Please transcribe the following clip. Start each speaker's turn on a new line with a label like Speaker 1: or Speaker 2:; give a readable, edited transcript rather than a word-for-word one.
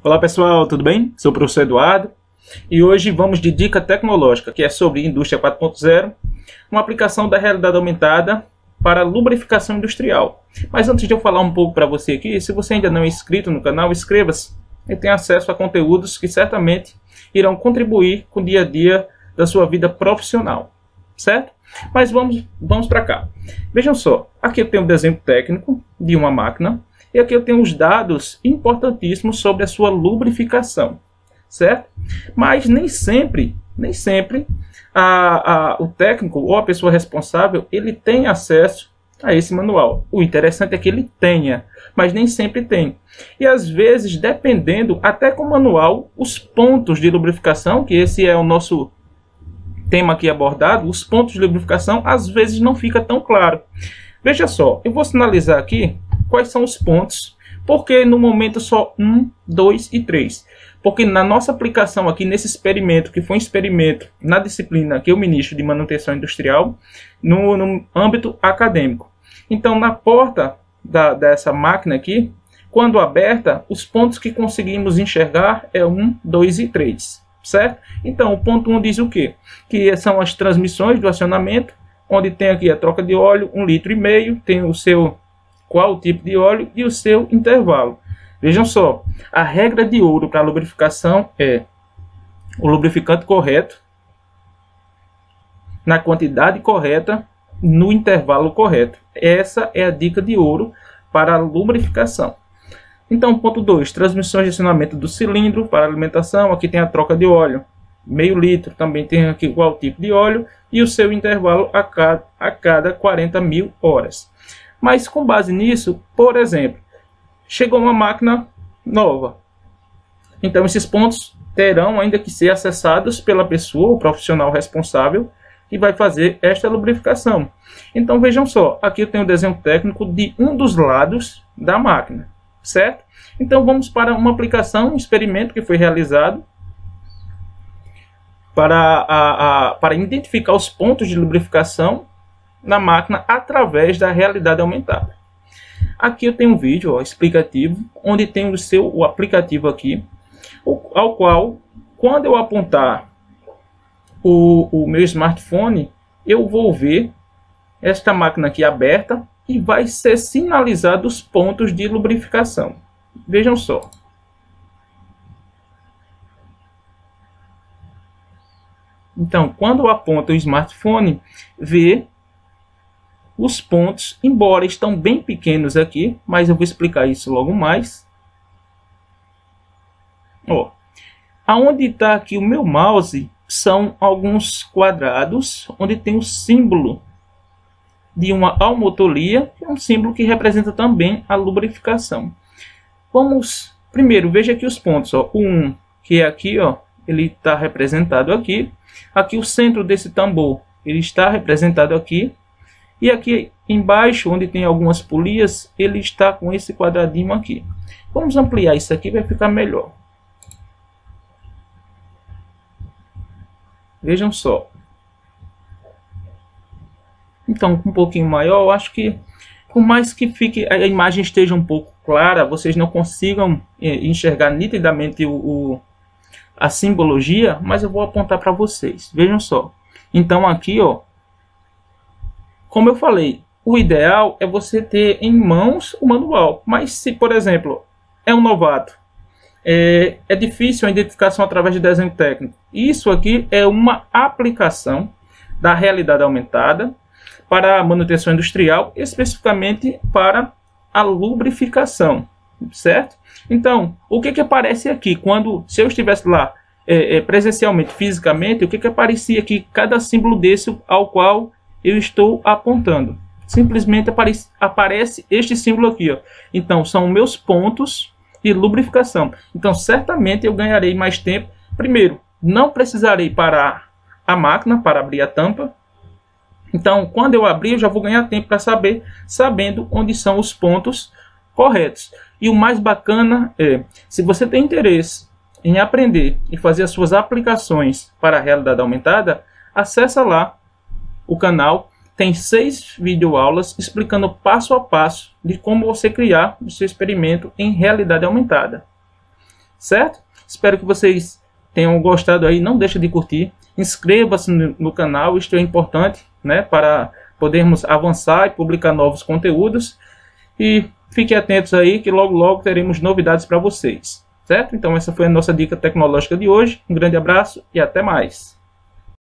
Speaker 1: Olá pessoal, tudo bem? Sou o professor Eduardo e hoje vamos de dica tecnológica, que é sobre Indústria 4.0, uma aplicação da realidade aumentada para lubrificação industrial. Mas antes de eu falar um pouco para você aqui, se você ainda não é inscrito no canal, inscreva-se e tenha acesso a conteúdos que certamente irão contribuir com o dia a dia da sua vida profissional, certo? Mas vamos para cá. Vejam só, aqui eu tenho um desenho técnico de uma máquina. E aqui eu tenho os dados importantíssimos sobre a sua lubrificação, certo? Mas nem sempre o técnico ou a pessoa responsável ele tem acesso a esse manual. O interessante é que ele tenha, mas nem sempre tem. E às vezes, dependendo, até com o manual, os pontos de lubrificação, que esse é o nosso tema aqui abordado, os pontos de lubrificação às vezes não fica tão claro. Veja só, eu vou sinalizar aqui quais são os pontos, porque no momento só 1, 2 e 3. Porque na nossa aplicação aqui, nesse experimento, que foi um experimento na disciplina que eu ministro de manutenção industrial, no âmbito acadêmico. Então, na porta dessa máquina aqui, quando aberta, os pontos que conseguimos enxergar é 1, 2 e 3, certo? Então, o ponto 1 diz o quê? Que são as transmissões do acionamento, onde tem aqui a troca de óleo, 1,5 litro, tem o seu qual o tipo de óleo e o seu intervalo. Vejam só, a regra de ouro para a lubrificação é o lubrificante correto, na quantidade correta, no intervalo correto. Essa é a dica de ouro para a lubrificação. Então, ponto 2, transmissões de acionamento do cilindro para alimentação. Aqui tem a troca de óleo, 0,5 litro, também tem aqui qual tipo de óleo e o seu intervalo a cada 40.000 horas. Mas com base nisso, por exemplo, chegou uma máquina nova. Então esses pontos terão ainda que ser acessados pela pessoa, o profissional responsável, que vai fazer esta lubrificação. Então vejam só, aqui eu tenho o desenho técnico de um dos lados da máquina, certo? Então vamos para uma aplicação, um experimento que foi realizado para identificar os pontos de lubrificação na máquina através da realidade aumentada. Aqui eu tenho um vídeo explicativo, onde tem o aplicativo aqui, ao qual, quando eu apontar o meu smartphone, eu vou ver esta máquina aqui aberta e vai ser sinalizado os pontos de lubrificação. Vejam só. Então, quando eu aponto o smartphone, vê os pontos, embora estão bem pequenos aqui, mas eu vou explicar isso logo mais. Ó, aonde está aqui o meu mouse são alguns quadrados onde tem o símbolo de uma almotolia, que é um símbolo que representa também a lubrificação. Vamos primeiro, veja aqui os pontos, ó, o 1, que é aqui, ó, ele está representado aqui. Aqui o centro desse tambor, ele está representado aqui. E aqui embaixo, onde tem algumas polias, ele está com esse quadradinho aqui. Vamos ampliar isso aqui, vai ficar melhor. Vejam só. Então, um pouquinho maior, eu acho que, por mais que a imagem esteja um pouco clara, vocês não consigam enxergar nitidamente a simbologia, mas eu vou apontar para vocês. Vejam só. Então, aqui, ó. Como eu falei, o ideal é você ter em mãos o manual. Mas se, por exemplo, é um novato, é difícil a identificação através de desenho técnico. Isso aqui é uma aplicação da realidade aumentada para a manutenção industrial, especificamente para a lubrificação, certo? Então, o que aparece aqui? Se eu estivesse lá presencialmente, fisicamente, o que aparecia aqui? Cada símbolo desse ao qual eu estou apontando. Simplesmente aparece este símbolo aqui, ó. Então, são meus pontos de lubrificação. Então, certamente eu ganharei mais tempo. Primeiro, não precisarei parar a máquina para abrir a tampa. Então, quando eu abrir, eu já vou ganhar tempo para sabendo onde são os pontos corretos. E o mais bacana é, se você tem interesse em aprender e fazer as suas aplicações para a realidade aumentada, acessa lá o canal, tem 6 videoaulas explicando passo a passo de como você criar o seu experimento em realidade aumentada. certo? Espero que vocês tenham gostado aí. Não deixe de curtir, inscreva-se no canal, isto é importante, né, para podermos avançar e publicar novos conteúdos. E fiquem atentos aí que logo logo teremos novidades para vocês, certo? Então essa foi a nossa dica tecnológica de hoje. Um grande abraço e até mais.